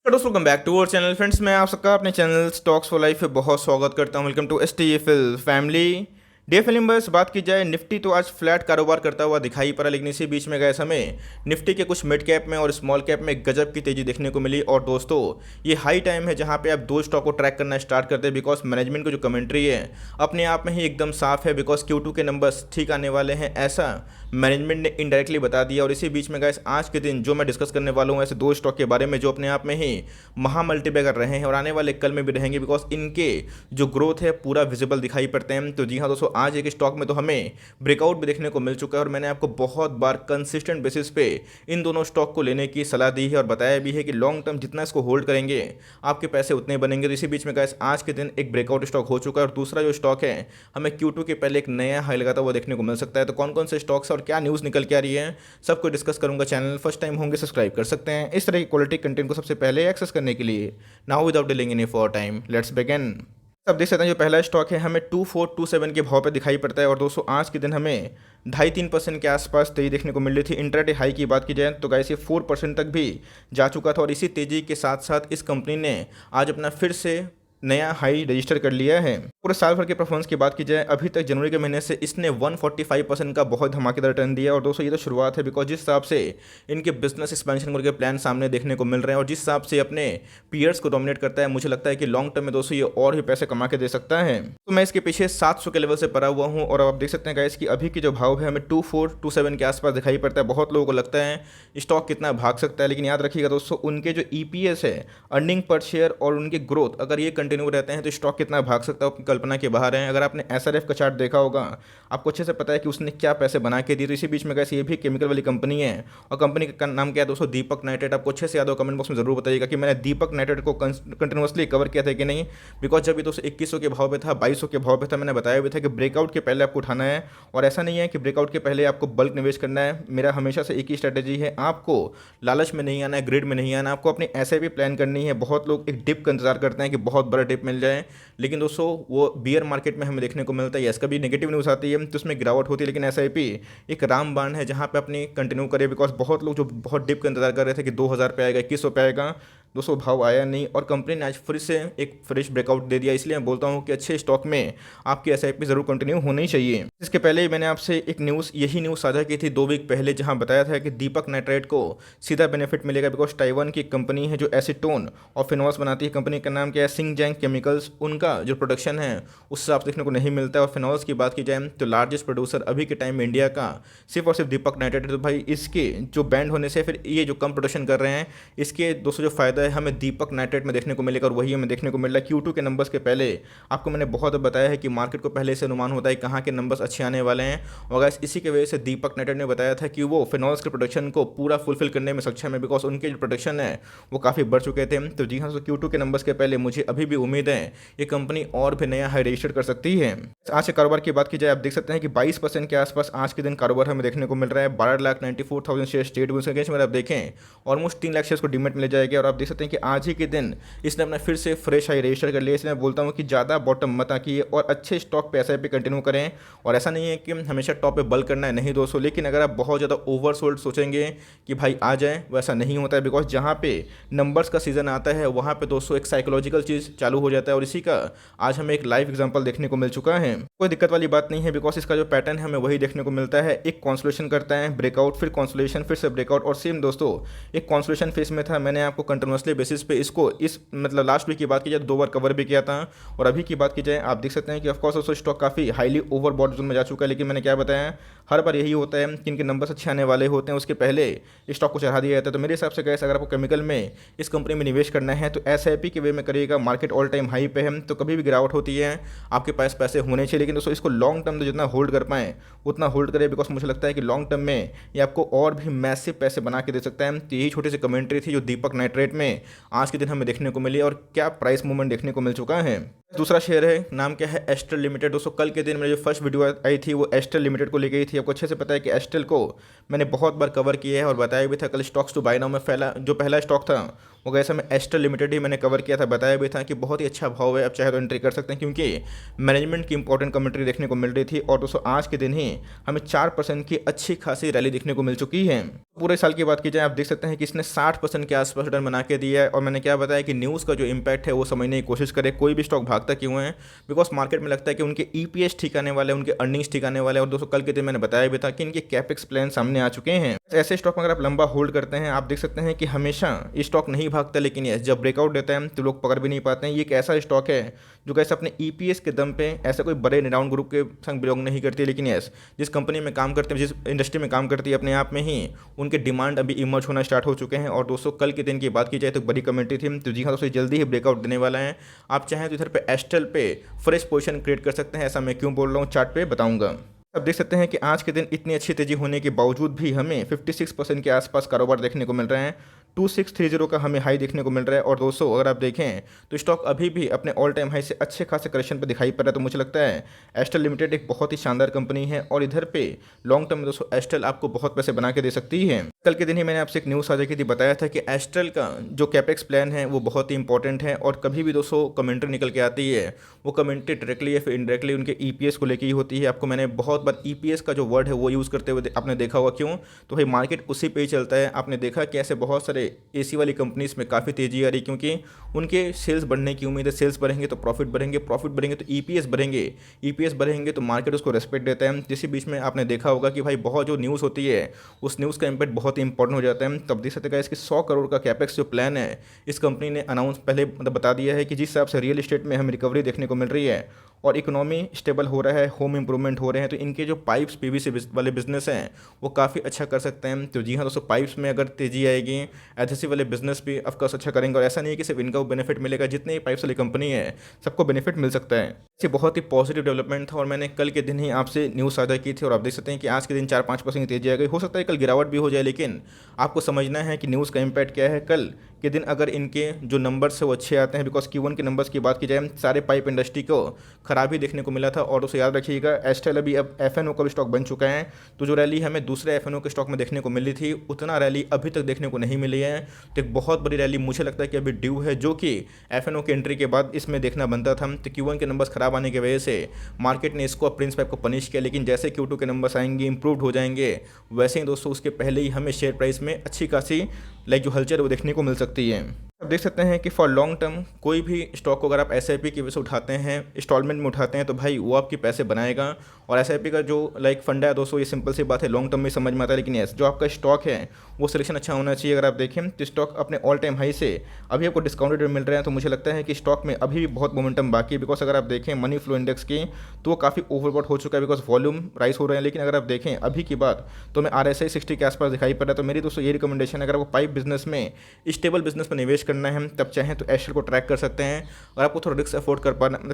दोस्तों welcome back to our channel friends. मैं आप सबका अपने चैनल स्टॉक्स फॉर लाइफ पे बहुत स्वागत करता हूं। Welcome to STFL family. DFL बस बात की जाए, निफ्टी तो आज फ्लैट कारोबार करता हुआ दिखाई पड़ा, लेकिन इसी बीच में गए हमें निफ्टी के कुछ मिड कैप में और स्मॉल कैप में गजब की तेजी देखने को मिली। और दोस्तों ये हाई टाइम है जहां पे आप दो स्टॉक को ट्रैक करना स्टार्ट करते हैं, बिकॉज मैनेजमेंट की जो कमेंट्री है अपने आप में ही एकदम साफ है। बिकॉज Q2 के नंबर्स ठीक आने वाले हैं, ऐसा मैनेजमेंट ने इनडायरेक्टली बता दिया। और इसी बीच में गाइस आज के दिन जो मैं डिस्कस करने वाला हूँ ऐसे दो स्टॉक के बारे में जो अपने आप में ही महा मल्टीबैगर रहे हैं और आने वाले कल में भी रहेंगे, बिकॉज इनके जो ग्रोथ है पूरा विजिबल दिखाई पड़ते हैं। तो जी हाँ दोस्तों, आज एक स्टॉक में तो हमें ब्रेकआउट भी देखने को मिल चुका है और मैंने आपको बहुत बार कंसिस्टेंट बेसिस पे इन दोनों स्टॉक को लेने की सलाह दी है और बताया भी है कि लॉन्ग टर्म जितना इसको होल्ड करेंगे आपके पैसे उतने बनेंगे। तो इसी बीच में गाइस आज के दिन एक ब्रेकआउट स्टॉक हो चुका है और दूसरा जो स्टॉक है हमें Q2 के पहले एक नया हाई लगाता हुआ देखने को मिल सकता है। तो कौन कौन से स्टॉक्स और क्या न्यूज़ निकल के आ रही है सबको डिस्कस करूंगा। चैनल फर्स्ट टाइम होंगे सब्सक्राइब कर सकते हैं इस तरह की क्वालिटी कंटेंट को सबसे पहले एक्सेस करने के लिए। Now without delaying any for time let's begin. अब देख सकते हैं जो पहला स्टॉक है हमें 2427 के भाव पे दिखाई पड़ता है और दोस्तों आज के दिन हमें 2.5-3% के आसपास तेजी देखने को मिल रही थी। इंट्राडे हाई की बात की जाए तो गाइस ये 4% तक भी जा चुका था और इसी तेजी के साथ साथ इस कंपनी ने आज अपना फिर से नया हाई रजिस्टर कर लिया है। पूरे साल भर के परफॉर्मेंस की बात की जाए अभी तक जनवरी के महीने से इसने 145% का बहुत धमाकेदार रिटर्न दिया। और दोस्तों ये तो शुरुआत है, बिकॉज जिस हिसाब से इनके बिजनेस एक्सपेंशन के प्लान सामने देखने को मिल रहे हैं और जिस हिसाब से अपने पीयर्स को डोमिनेट करता है, मुझे लगता है कि लॉन्ग टर्म में दोस्तों ये और भी पैसे कमा के दे सकता है। तो मैं इसके पीछे 700 के लेवल से पड़ा हुआ हूँ और आप देख सकते हैं गाइस कि अभी की जो भाव है हमें 2427 के आसपास दिखाई पड़ता है। बहुत लोगों को लगता है स्टॉक कितना भाग सकता है, लेकिन याद रखिएगा दोस्तों उनके जो EPS है, अर्निंग पर शेयर, और उनके ग्रोथ अगर ये कंटिन्यू रहते हैं तो स्टॉक कितना भाग सकता है आपकी कल्पना के बाहर है। अगर आपने SRF का चार्ट देखा होगा आपको अच्छे से पता है कि उसने क्या पैसे बना के दिए। तो इसी बीच में कैसे ये भी केमिकल वाली कंपनी है और कंपनी का नाम क्या है दोस्तों, दीपक नाइट्रेट। आपको अच्छे से याद हो कमेंट बॉक्स में जरूर बताइएगा कि मैंने दीपक नाइट्रेट को कंटिन्यूसली कवर किया था कि नहीं। बिकॉज जब ये दोस्तों 2100 के भाव पे था, 2200 के भाव पे था, मैंने बताया भी था कि ब्रेकआउट के पहले आपको उठाना है। और ऐसा नहीं है कि ब्रेकआउट के पहले आपको बल्क निवेश करना है। मेरा हमेशा से एक ही स्ट्रैटेजी है, आपको लालच में नहीं आना है, ग्रिड में नहीं आना, आपको अपनी SIP प्लान करनी है। बहुत लोग एक डिप का इंतजार करते हैं कि बहुत बड़ा डिप मिल जाए, लेकिन दोस्तों वो बियर मार्केट में हमें देखने को मिलता है। इसका भी नेगेटिव न्यूज़ आती है तो उसमें गिरावट होती है, लेकिन SIP एक रामबाण है जहां पे अपनी कंटिन्यू करे। बिकॉज बहुत लोग जो बहुत डिप का इंतजार कर रहे थे कि 2000 पे आएगा, 2100 पे आएगा, दोस्तों भाव आया नहीं और कंपनी ने आज फिर से एक फ्रेश ब्रेकआउट दे दिया। इसलिए मैं बोलता हूं कि अच्छे स्टॉक में आपकी SIP जरूर कंटिन्यू होनी चाहिए। इसके पहले ही मैंने आपसे एक न्यूज़ यही न्यूज़ साझा की थी 2 वीक पहले, जहां बताया था कि दीपक नाइट्रेट को सीधा बेनिफिट मिलेगा। बिकॉज ताइवान की कंपनी है जो एसीटोन और फिनॉल्स बनाती है, कंपनी का नाम क्या है, सिंगजैंग केमिकल्स। उनका जो प्रोडक्शन है उससे आप देखने को नहीं मिलता है। और फिनॉल्स की बात की जाए तो लार्जेस्ट प्रोड्यूसर अभी के टाइम में इंडिया का सिर्फ और सिर्फ दीपक नाइट्रेट है। तो भाई इसके जो बैंड होने से फिर ये जो कम प्रोडक्शन कर रहे हैं, इसके दोस्तों जो फायदा है हमें दीपक नाइट्रेट में देखने को मिलेगा और वही हमें देखने को मिल रहा है। Q2 के नंबर्स के पहले आपको मैंने बहुत बताया है कि मार्केट को पहले से अनुमान होता है कहाँ के नंबर्स अच्छे आने वाले हैं। और गाइस इसी की वजह से दीपक नाइट्रेट ने बताया था कि वो फिनॉल्स के प्रोडक्शन को पूरा फुलफिल करने में सक्षम है, बिकॉज उनके जो प्रोडक्शन है वो काफ़ी बढ़ चुके थे। तो जी हाँ, तो Q2 के नंबर्स के पहले मुझे अभी भी उम्मीद है ये कंपनी और भी नया हाई रजिस्टर कर सकती है। आज के कारोबार की बात की जाए आप देख सकते हैं कि 22% के आसपास आज के दिन कारोबार हमें देखने को मिल रहा है। 12,94,000 शेयर स्टेट के अगेंस्ट में आप देखें ऑलमोस्ट 3 लाख शेयर को डिमेट मिल जाएगा। और आप देख सकते हैं कि आज ही के दिन इसने अपना फिर से फ्रेश हाई रजिस्टर कर लिया। इसलिए मैं बोलता हूँ कि ज़्यादा बॉटम मत आकिए और अच्छे स्टॉक पे SIP कंटिन्यू करें। और ऐसा नहीं है कि हमेशा टॉप पे बल करना है, नहीं दोस्तों, लेकिन अगर आप बहुत ज़्यादा ओवर सोल्ड सोचेंगे कि भाई आ जाए, वैसा नहीं होता है। बिकॉज जहाँ पे नंबर्स का सीजन आता है वहाँ पे दोस्तों एक साइकोलॉजिकल चीज़ चालू हो जाता है और इसी का आज हमें एक लाइव एग्जांपल देखने को मिल चुका है। कोई दिक्कत वाली बात नहीं है, बिकॉज इसका जो पैटर्न है हमें वही देखने को मिलता है। एक कॉन्सोलेशन करता है, ब्रेकआउट, फिर कॉन्सोलेशन, फिर से ब्रेकआउट। और सेम दोस्तों एक कॉन्सोलेशन फेस में था, मैंने आपको कंटिन्यूसली बेसिस पे इसको इस मतलब लास्ट वीक की बात की जाए 2 बार कवर भी किया था। और अभी की बात की जाए आप देख सकते हैं कि ऑफकोर्स दोस्तों स्टॉक काफ़ी हाईली ओवरबॉट जोन में जा चुका है, लेकिन मैंने क्या बताया हर बार यही होता है कि इनके नंबर्स अच्छे आने वाले होते हैं उसके पहले स्टॉक को चढ़ा दिया जाता है। तो मेरे हिसाब से गैस अगर आपको केमिकल में इस कंपनी में निवेश करना है तो SIP के वे में करिएगा। मार्केट ऑल टाइम हाई पे है तो कभी भी गिरावट होती है आपके पास पैसे होने चाहिए, लेकिन दोस्तों इसको लॉन्ग टर्म में जितना होल्ड कर पाएँ उतना होल्ड करें। बिकॉज मुझे लगता है कि लॉन्ग टर्म में ये आपको और भी मैसिव पैसे बना के दे सकता है। तो यही छोटी सी कमेंट्री थी जो दीपक नाइट्रेट में आज के दिन हमें देखने को मिली और क्या प्राइस मूवमेंट देखने को मिल चुका है। दूसरा शेयर है, नाम क्या है, एस्ट्रल लिमिटेड। दोस्तों कल के दिन मेरी जो फर्स्ट वीडियो आई थी वो एस्ट्रल लिमिटेड को लेके आई थी। आपको अच्छे से पता है कि एस्ट्रल को मैंने बहुत बार कवर किया है और बताया भी था। कल स्टॉक्स टू बाय नाउ में पहला स्टॉक था वो गए समय एस्ट्रल लिमिटेड ही मैंने कवर किया था। बताया भी था कि बहुत ही अच्छा भाव है, आप चाहे तो एंट्री कर सकते हैं क्योंकि मैनेजमेंट की इंपॉर्टेंट कमेंट्री देखने को मिल रही थी। और दोस्तों आज के दिन ही हमें 4% की अच्छी खासी रैली देखने को मिल चुकी है। पूरे साल की बात की जाए आप देख सकते हैं कि इसने 60% के आसपास रिटर्न बना के दिया है। और मैंने क्या बताया कि न्यूज़ का जो इम्पैक्ट है वो समझने की कोशिश करे। कोई भी स्टॉक भागता क्यों है, बिकॉज मार्केट में लगता है कि उनके ईपीएस ठीक आने वाले हैं, उनके अर्निंग्स ठीक आने वाले हैं। और दोस्तों कल के दिन मैंने बताया भी था कि इनके कैपेक्स प्लान सामने आ चुके हैं। ऐसे स्टॉक में अगर आप लंबा होल्ड करते हैं आप देख सकते हैं कि हमेशा स्टॉक नहीं भागता, लेकिन ये जब ब्रेकआउट देता है तो लोग पकड़ भी नहीं पाते हैं। ये एक ऐसा स्टॉक है जो कैसे अपने ईपीएस के दम पे ऐसा कोई बड़े रिनाउंड ग्रुप के संग बिलोंग नहीं करती, लेकिन यस जिस कंपनी में काम करते हैं, जिस इंडस्ट्री में काम करती है, अपने आप में ही उनके डिमांड अभी इमर्ज होना स्टार्ट हो चुके हैं। और दोस्तों कल के दिन की बात की जाए तो बड़ी कमेंट्री थी, तो जी हाँ दोस्तों जल्दी ही ब्रेकआउट देने वाला है। आप चाहें तो इधर पे एस्ट्रल पे फ्रेश पोजीशन क्रिएट कर सकते हैं। ऐसा मैं क्यों बोल रहा हूँ चार्ट पे बताऊंगा। अब देख सकते हैं कि आज के दिन इतनी अच्छी तेजी होने के बावजूद भी हमें 56% के आसपास कारोबार देखने को मिल रहे हैं। 2630 का हमें हाई देखने को मिल रहा है। और दोस्तों अगर आप देखें तो स्टॉक अभी भी अपने ऑल टाइम हाई से अच्छे खासे करेक्शन पर दिखाई पड़ रहा है। तो मुझे लगता है एस्ट्रल लिमिटेड एक बहुत ही शानदार कंपनी है और इधर पे लॉन्ग टर्म में दोस्तों एस्ट्रल आपको बहुत पैसे बना के दे सकती है। कल के दिन ही मैंने आपसे एक न्यूज़ साझा की थी, बताया था कि एस्ट्रल का जो कैपेक्स प्लान है वो बहुत ही इंपॉर्टेंट है। और कभी भी दोस्तों कमेंट्री निकल के आती है वो कमेंट्री डायरेक्टली या फिर इनडायरेक्टली उनके ईपीएस को लेकर ही होती है। आपको मैंने बहुत बार ईपीएस का जो वर्ड है वो यूज़ करते हुए आपने देखा होगा। क्यों, तो भाई मार्केट उसी पे ही चलता है। आपने देखा कि ऐसे बहुत सारे एसी वाली कंपनीज में काफ़ी तेजी आ रही, क्योंकि उनके सेल्स बढ़ने की उम्मीद है। सेल्स बढ़ेंगे तो प्रॉफिट बढ़ेंगे, प्रॉफिट बढ़ेंगे तो ईपीएस बढ़ेंगे, ईपीएस बढ़ेंगे तो मार्केट उसको रेस्पेक्ट देता है। जिसके बीच में आपने देखा होगा कि भाई बहुत जो न्यूज़ होती है उस न्यूज़ का इम्पैक्ट बहुत ही इंपॉर्टेंट हो जाता है। तब देख सकते हैं इसकी 100 करोड़ का कैपेक्स जो प्लान है इस कंपनी ने अनाउंस पहले बता दिया है कि जिस हिसाब से रियल एस्टेट में हमें रिकवरी देखने को मिल रही है और इकोनॉमी स्टेबल हो रहा है, होम इंप्रूवमेंट हो रहे हैं, तो इनके जो पाइप्स पीवीसी वाले बिजनेस हैं वो काफ़ी अच्छा कर सकते हैं। तो जी हाँ दोस्तों पाइप्स में अगर तेजी आएगी, एडहेसिव वाले बिजनेस भी ऑफकोर्स अच्छा करेंगे। और ऐसा नहीं है कि सिर्फ इनका बेनिफिट मिलेगा, जितने पाइप्स वाली कंपनी है सबको बेनिफिट मिल सकता है। ये बहुत ही पॉजिटिव डेवलपमेंट था और मैंने कल के दिन ही आपसे न्यूज़ साझा की थी। और आप देख सकते हैं कि आज के दिन 4-5% की तेजी आ गई। हो सकता है कल गिरावट भी हो जाए, लेकिन आपको समझना है कि न्यूज़ का इम्पैक्ट क्या है। कल के दिन अगर इनके जो नंबर्स है वो अच्छे आते हैं, बिकॉज Q1 के नंबर्स की बात की जाए सारे पाइप इंडस्ट्री को खराबी देखने को मिला था। और उसे याद रखिएगा एस्ट्रल अभी अब FNO का भी स्टॉक बन चुका है, तो जो रैली हमें दूसरे FNO के स्टॉक में देखने को मिली थी उतना रैली अभी तक देखने को नहीं मिली है। तो एक बहुत बड़ी रैली मुझे लगता है कि अभी ड्यू है, जो कि FNO की एंट्री के बाद इसमें देखना बनता था। तो Q1 के नंबर्स खराब आने की वजह से मार्केट ने इसको प्रिंस पाइप को पनिश किया, लेकिन जैसे Q2 के नंबर्स आएंगे, इंप्रूव हो जाएंगे, वैसे ही दोस्तों उसके पहले ही हमें शेयर प्राइस में अच्छी खासी जो हलचल वो देखने को मिल सकती है। अब देख सकते हैं कि फॉर लॉन्ग टर्म कोई भी स्टॉक को अगर आप SIP की वजह से उठाते हैं, इंस्टॉलमेंट में उठाते हैं, तो भाई वो आपके पैसे बनाएगा। और SIP का जो फंडा है दोस्तों, ये सिंपल सी बात है, लॉन्ग टर्म में समझ में आता है। लेकिन यस जो आपका स्टॉक है वो सिलेक्शन अच्छा होना चाहिए। अगर आप देखें तो स्टॉक अपने ऑल टाइम हाई से अभी आपको डिस्काउंटेड रेट मिल रहे हैं, तो मुझे लगता है कि स्टॉक में अभी भी बहुत मोमेंटम बाकी है। बिकॉज अगर आप देखें मनी फ्लो इंडेक्स की तो वो काफ़ी ओवरबॉट हो चुका है, बिकॉज वॉल्यूम राइज हो रहे हैं। लेकिन अगर आप देखें अभी की बात तो मैं RSI 60 के आसपास दिखाई पड़ रहा है। तो मेरी दोस्तों ये रिकमेंडेशन है, अगर आपको पाइप बिजनेस में स्टेबल बिजनेस में निवेश करना है तब चाहे तो एस्ट्रल को ट्रैक कर सकते हैं। अगर आपको थोड़ा रिस्क अफोर्ड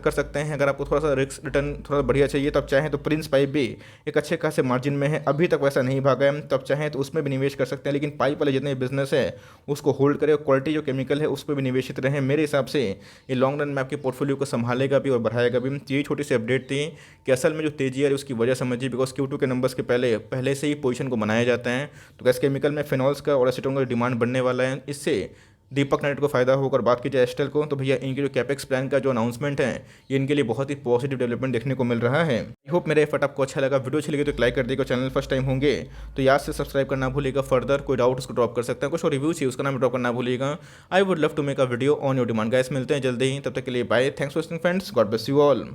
कर सकते हैं, अगर आपको थोड़ा सा रिस्क रिटर्न थोड़ा बढ़िया चाहिए तब चाहे तो प्रिंस पाइप भी एक अच्छे खासे मार्जिन में है, अभी तक वैसा नहीं भागा है, तब चाहे तो उसमें भी निवेश कर सकते हैं। लेकिन पाइप वाले जितने बिजनेस है उसको होल्ड करें, क्वालिटी जो केमिकल है उस पर भी निवेशित रहें। मेरे हिसाब से ये लॉन्ग रन में आपके पोर्टफोलियो को संभालेगा भी और बढ़ाएगा भी। ये छोटी सी अपडेट थी कि असल में जो तेजी है उसकी वजह समझिए, बिकॉज Q2 के नंबर्स के पहले से ही पोजीशन को बनाया जाता है। तो गैस केमिकल में फिनॉल्स का और एसीटोन का डिमांड बढ़ने वाला है, इससे दीपक नाइट को फायदा होकर। बात की जाए एस्ट्रल को तो भैया इनके जो कैपेक्स प्लान का जो अनाउंसमेंट है ये इनके लिए बहुत ही पॉजिटिव डेवलपमेंट देखने को मिल रहा है। आई होप मेरा एफर्ट आपको अच्छा लगा। वीडियो अच्छी लगी तो लाइक कर देगा, चैनल फर्स्ट टाइम होंगे तो याद से सब्सक्राइब करना भूलिएगा। फर्दर कोई डाउट उसको ड्रॉप कर सकते हैं, कुछ और रिव्यू चाहिए उसका नाम ड्रॉप करना भूलिएगा। I would love to make a video on your demand. Guys मिलते हैं जल्दी ही, तब तक के लिए bye. Thanks for watching friends, God bless you all.